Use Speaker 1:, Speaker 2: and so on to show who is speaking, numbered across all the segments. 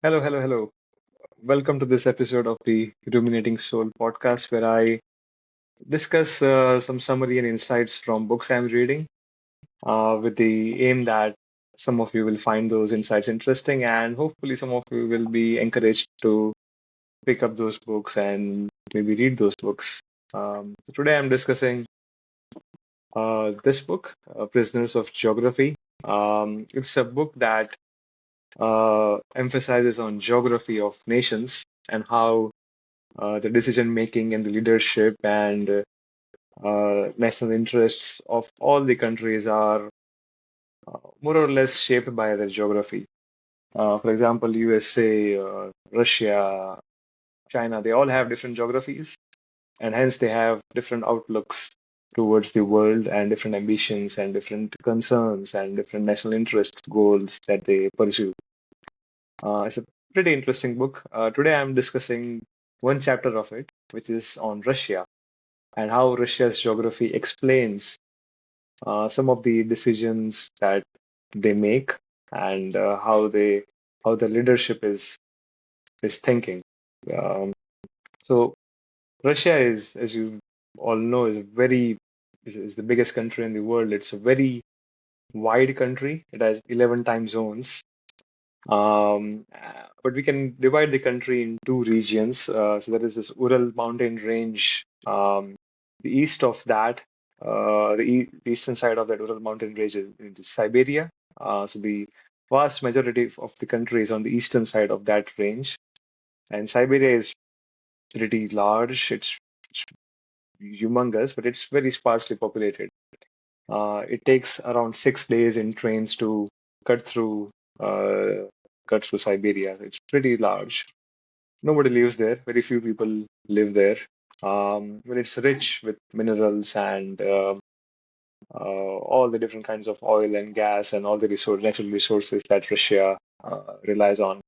Speaker 1: Hello, hello, hello. Welcome to this episode of the Illuminating Soul podcast, where I discuss some summary and insights from books I'm reading, with the aim that some of you will find those insights interesting, and hopefully, some of you will be encouraged to pick up those books and maybe read those books. So today, I'm discussing this book, Prisoners of Geography. It's a book that emphasizes on geography of nations and how the decision making and the leadership and national interests of all the countries are more or less shaped by their geography. For example, USA, Russia, China, they all have different geographies, and hence they have different outlooks towards the world and different ambitions and different concerns and different national interests, goals that they pursue. It's a pretty interesting book. Today I'm discussing one chapter of it, which is on Russia and how Russia's geography explains some of the decisions that they make and how the leadership is thinking. Um, so Russia is, as you all know, is the biggest country in the world. It's a very wide country. It has 11 time zones. But we can divide the country in two regions. So there is this Ural mountain range. The east of that, the eastern side of that Ural mountain range is Siberia. So the vast majority of the country is on the eastern side of that range. And Siberia is pretty large. It's humongous, but it's very sparsely populated. It takes around 6 days in trains to cut through uh, cut through Siberia. It's pretty large. Nobody lives there. Very few people live there. But it's rich with minerals and all the different kinds of oil and gas and all the natural resources that Russia relies on.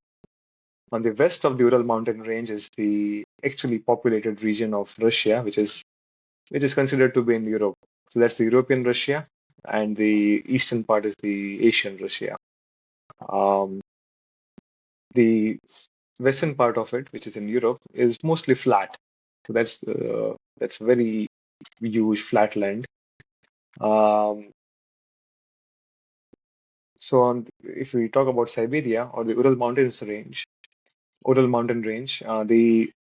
Speaker 1: On the west of the Ural mountain range is the actually populated region of Russia, which is considered to be in Europe. So that's the European Russia, and the eastern part is the Asian Russia. Um, the western part of it, which is in Europe, is mostly flat. So that's very huge flat land. Um, if we talk about Siberia or the Ural mountain range, the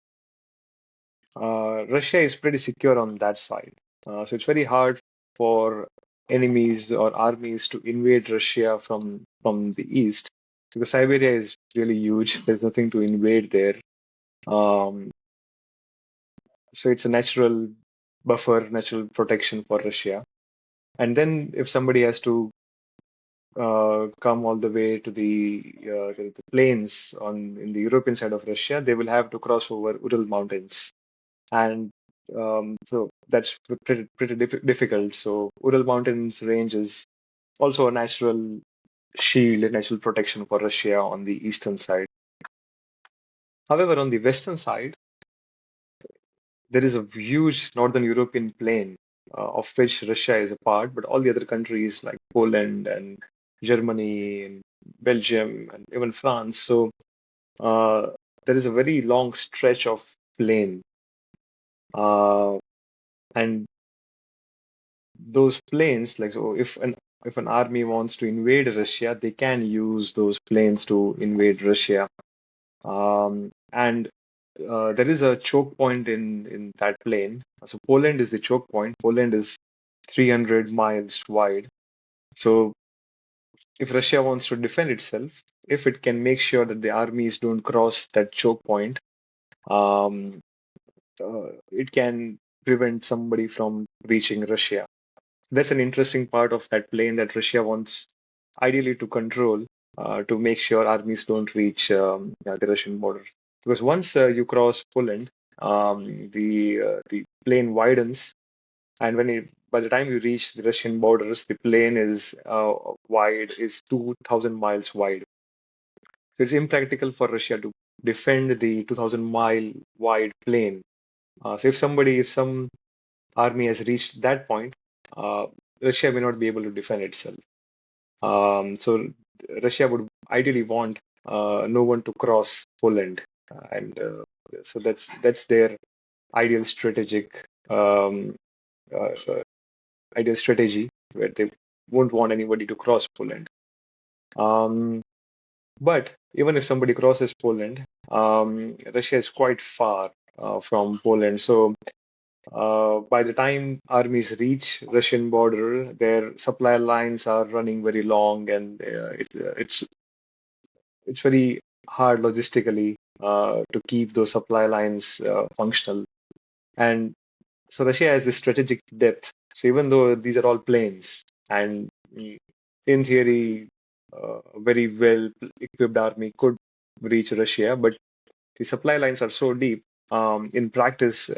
Speaker 1: Russia is pretty secure on that side. So it's very hard for enemies or armies to invade Russia from the east because Siberia is really huge. There's nothing to invade there. Um, so it's a natural buffer, natural protection for Russia. And then if somebody has to come all the way to the plains on in the European side of Russia, they will have to cross over Ural Mountains, and so that's pretty difficult. So Ural Mountains range is also a natural shield, a natural protection for Russia on the eastern side. However, on the western side, there is a huge northern European plain of which Russia is a part, but all the other countries like Poland and Germany and Belgium and even France. So uh, there is a very long stretch of plain, uh, and those plains, like so, if an army wants to invade Russia, they can use those plains to invade Russia. And there is a choke point in that plain. So Poland is the choke point. Poland is 300 miles wide. So if Russia wants to defend itself, if it can make sure that the armies don't cross that choke point, um, it can prevent somebody from reaching Russia. That's an interesting part of that plain that Russia wants ideally to control to make sure armies don't reach the Russian border. Because once you cross Poland, the plain widens, and by the time you reach the Russian borders, the plain is 2,000 miles wide. So it's impractical for Russia to defend the 2,000-mile wide plain. So if some army has reached that point, uh, Russia may not be able to defend itself. So Russia would ideally want no one to cross Poland, and so that's their ideal strategic um, ideal strategy where they won't want anybody to cross Poland. Um, but even if somebody crosses Poland, Russia is quite far from Poland. So by the time armies reach Russian border, their supply lines are running very long, and it's very hard logistically to keep those supply lines functional. And so Russia has this strategic depth. So even though these are all planes, and in theory, a very well equipped army could reach Russia, but the supply lines are so deep. In practice,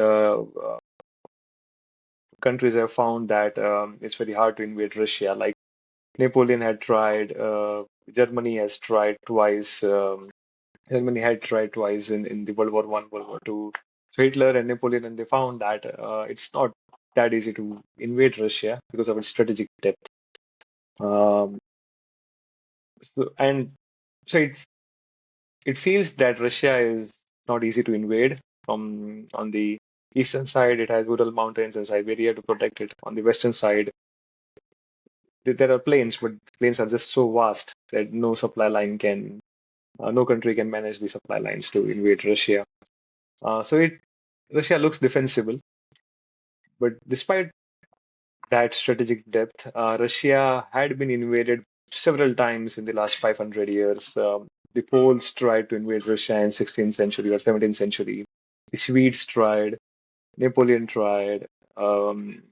Speaker 1: countries have found that it's very hard to invade Russia. Like Napoleon had tried, Germany has tried twice. Germany had tried twice in the World War One, World War Two. So Hitler and Napoleon, and they found that it's not that easy to invade Russia because of its strategic depth. Um, and so it feels that Russia is not easy to invade. From on the eastern side, it has Ural Mountains and Siberia to protect it. On the western side, there are plains, but plains are just so vast that no country can manage the supply lines to invade Russia. So Russia looks defensible, but despite that strategic depth, Russia had been invaded several times in the last 500 years. The Poles tried to invade Russia in 16th century or 17th century. The Swedes tried, Napoleon tried, um,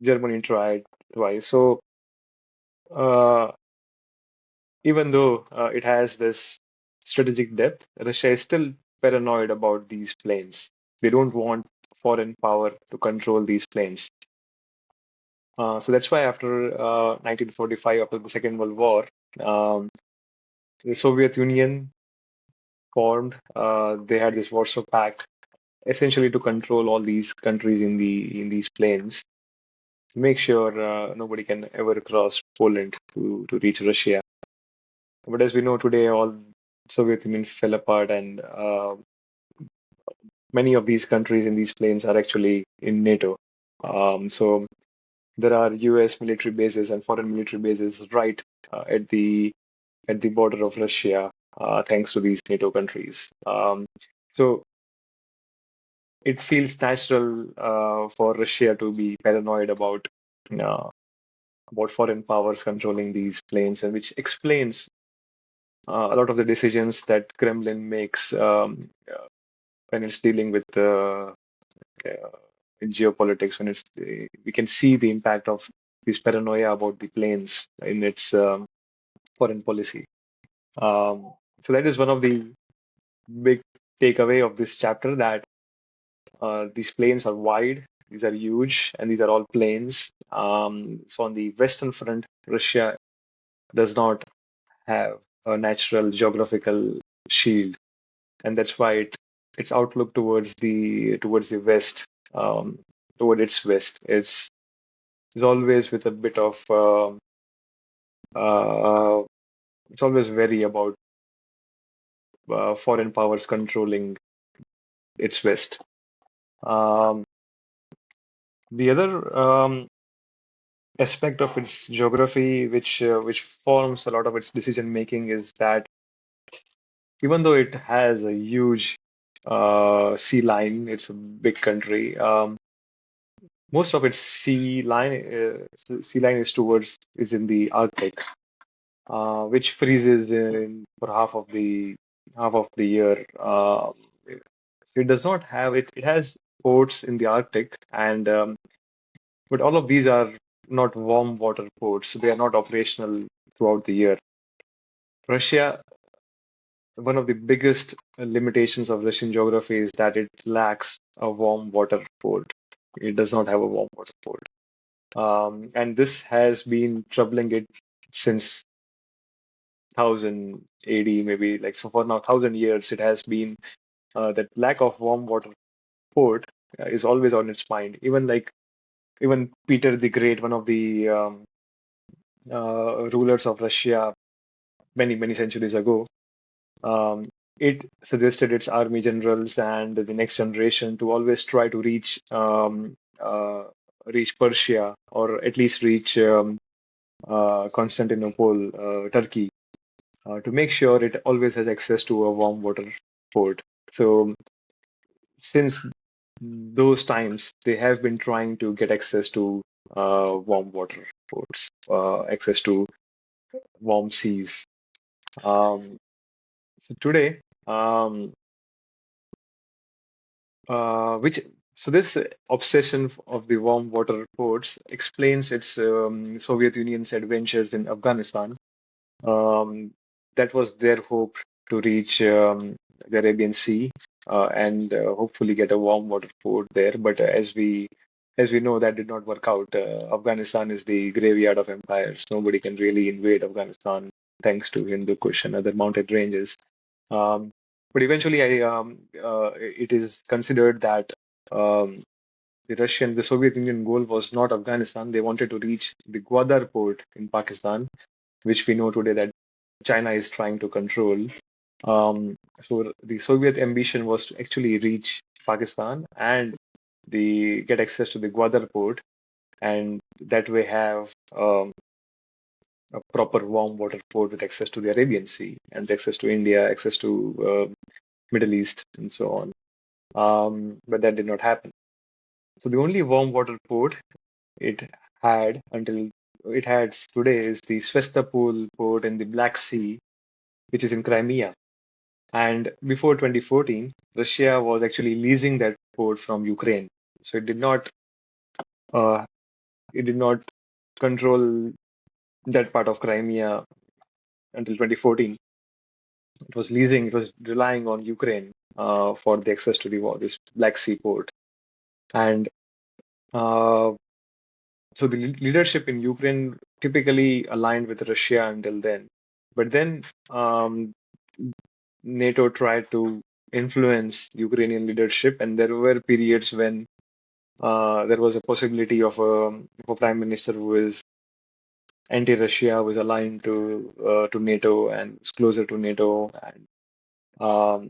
Speaker 1: Germany tried twice. So uh, even though it has this strategic depth, Russia is still paranoid about these planes. They don't want foreign power to control these planes. So that's why after 1945, after the Second World War, um, the Soviet Union formed. They had this Warsaw Pact, essentially to control all these countries in these plains, to make sure nobody can ever cross Poland to reach Russia. But as we know today, all Soviet Union fell apart, and many of these countries in these plains are actually in NATO. So there are U.S. military bases and foreign military bases right at the border of Russia, thanks to these NATO countries. So it feels natural for Russia to be paranoid uh, about foreign powers controlling these planes, and which explains a lot of the decisions that Kremlin makes when it's dealing with uh, geopolitics. When we can see the impact of this paranoia about the planes in its foreign policy. So that is one of the big takeaway of this chapter, that these plains are wide, these are huge, and these are all plains. So on the western front, Russia does not have a natural geographical shield, and that's why its outlook towards the west, um, toward its west, is always with a bit of uh, it's always wary about foreign powers controlling its west. Um, the other aspect of its geography, which forms a lot of its decision making, is that even though it has a huge sea line, it's a big country. Most of its sea line is in the Arctic, which freezes in for half of the year. It does not have it. It has ports in the Arctic, and but all of these are not warm water ports. So they are not operational throughout the year. Russia, one of the biggest limitations of Russian geography is that it lacks a warm water port. It does not have a warm water port. And this has been troubling it since 1000 AD, maybe, like, so for now 1000 years. It has been that lack of warm water port is always on its mind. Even Peter the Great, one of the rulers of Russia, many centuries ago. Um, it suggested its army generals and the next generation to always try to reach Persia, or at least reach Constantinople, Turkey, to make sure it always has access to a warm water port. So since those times, they have been trying to get access to warm water ports, access to warm seas. Um, so today, which so this obsession of the warm water ports explains its Soviet Union's adventures in Afghanistan. Um, that was their hope to reach the Arabian Sea and hopefully get a warm water port there. But as we know, that did not work out. Afghanistan is the graveyard of empires. Nobody can really invade Afghanistan thanks to Hindu Kush and other mountain ranges. Um, but eventually, it is considered that um, the Soviet Union goal was not Afghanistan. They wanted to reach the Gwadar port in Pakistan, which we know today that China is trying to control. So the Soviet ambition was to actually reach Pakistan and get access to the Gwadar port, and that way have a proper warm water port with access to the Arabian Sea and access to India, access to Middle East, and so on. But that did not happen. So the only warm water port it had until it had today is the Svestopol port in the Black Sea, which is in Crimea. And before 2014, Russia was actually leasing that port from Ukraine. So uh, it did not control that part of Crimea until 2014. It was relying on Ukraine for the access to this Black Sea port. And uh, so the leadership in Ukraine typically aligned with Russia until then. But then NATO tried to influence Ukrainian leadership, and there were periods when there was a possibility of a prime minister who is anti-Russia, was aligned to NATO and is closer to NATO, and um,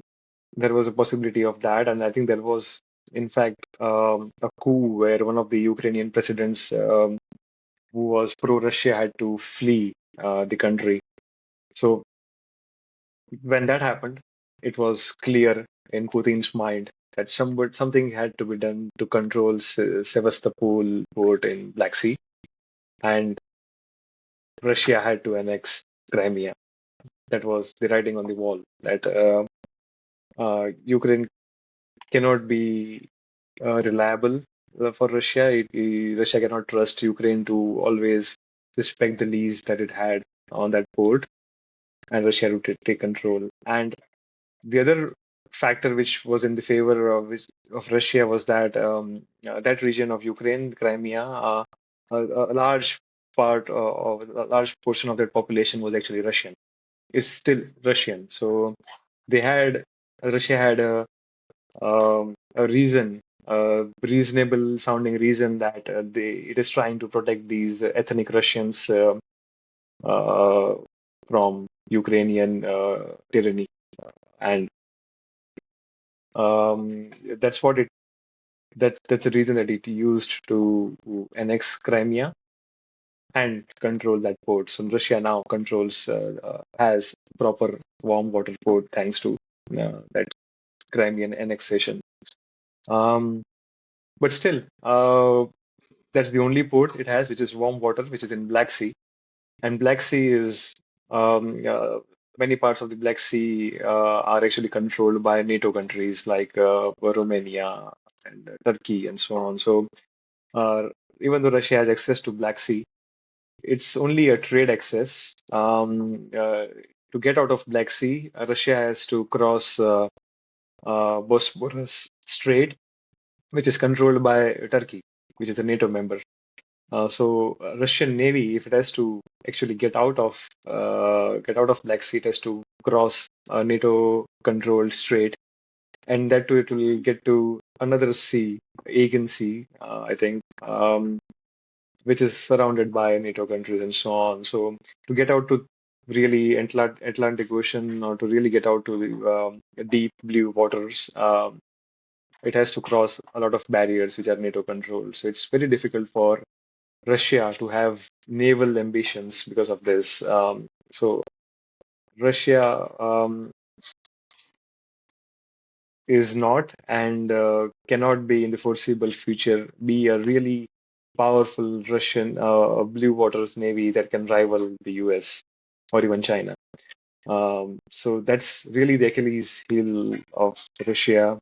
Speaker 1: there was a possibility of that. And I think there was, in fact, a coup where one of the Ukrainian presidents who was pro-Russia had to flee the country. So when that happened, it was clear in Putin's mind that something had to be done to control Sevastopol port in Black Sea, and Russia had to annex Crimea. That was the writing on the wall that Ukraine cannot be reliable for Russia. Russia cannot trust Ukraine to always respect the lease that it had on that port, and Russia would take control. And the other factor which was in the favor of Russia was that that region of Ukraine, Crimea, a large part of a large portion of that population was actually Russian. Is still Russian. So they had Russia had a reason, a reasonable sounding reason that it is trying to protect these ethnic Russians uh, from Ukrainian tyranny, and um, that's what it that's the reason that it used to annex Crimea and control that port. So Russia now has proper warm water port thanks to that Crimean annexation. Um, but still, that's the only port it has, which is warm water, which is in Black Sea. And Black Sea is many parts of the Black Sea are actually controlled by NATO countries like Romania and Turkey and so on. So uh, even though Russia has access to Black Sea, it's only a trade access. To get out of Black Sea, Russia has to cross Bosporus Strait, which is controlled by Turkey, which is a NATO member. So Russian Navy, if it has to actually get out of Black Sea, it has to cross a NATO-controlled strait, and that too it will get to another sea, Aegean Sea, I think, which is surrounded by NATO countries and so on. So to get out to really Atlantic Ocean or to really get out to the deep blue waters, it has to cross a lot of barriers which are NATO controlled. So it's very difficult for Russia to have naval ambitions because of this. So Russia is not and cannot be in the foreseeable future be a really powerful Russian blue waters navy that can rival the US or even China. So that's really the Achilles heel of Russia.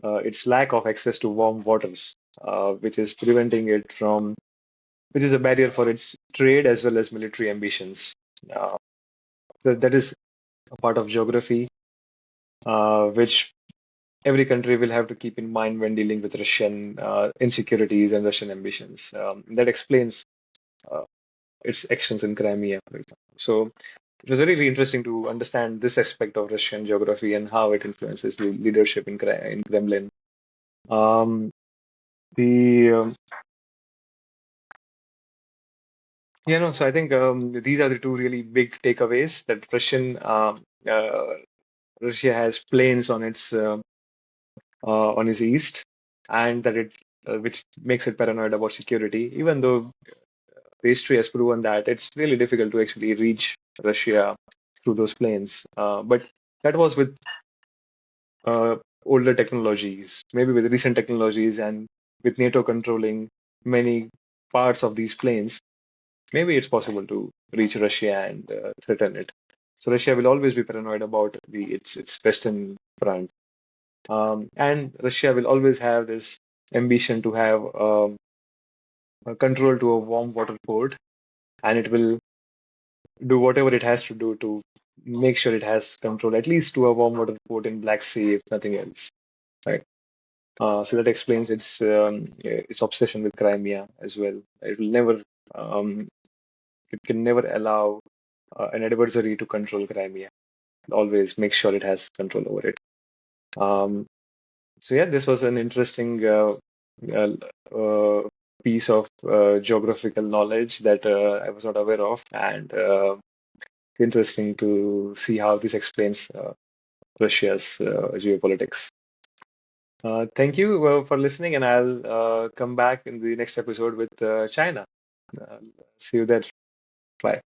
Speaker 1: Its lack of access to warm waters, which is preventing it from, which is a barrier for its trade as well as military ambitions. Uh, that is a part of geography, which every country will have to keep in mind when dealing with Russian insecurities and Russian ambitions. That explains uh, its actions in Crimea, for example. So it was very, really interesting to understand this aspect of Russian geography and how it influences the leadership in Kremlin. Um, the so I think these are the two really big takeaways that uh, Russia has planes on its east, and that it which makes it paranoid about security. Even though the history has proven that it's really difficult to actually reach Russia through those planes. But that was with uh, older technologies, maybe with recent technologies, and with NATO controlling many parts of these planes. Maybe it's possible to reach Russia and threaten it. So Russia will always be paranoid about its western front, and Russia will always have this ambition to have a control to a warm water port, and it will do whatever it has to do to make sure it has control, at least to a warm water port in Black Sea, if nothing else. Right. So that explains its obsession with Crimea as well. It will never, um, it can never allow an adversary to control Crimea. Always make sure it has control over it. Um, so yeah, this was an interesting uh, uh, piece of geographical knowledge that I was not aware of, and interesting to see how this explains Russia's geopolitics. Thank you for listening, and I'll come back in the next episode with China. Uh, See you there. Bye.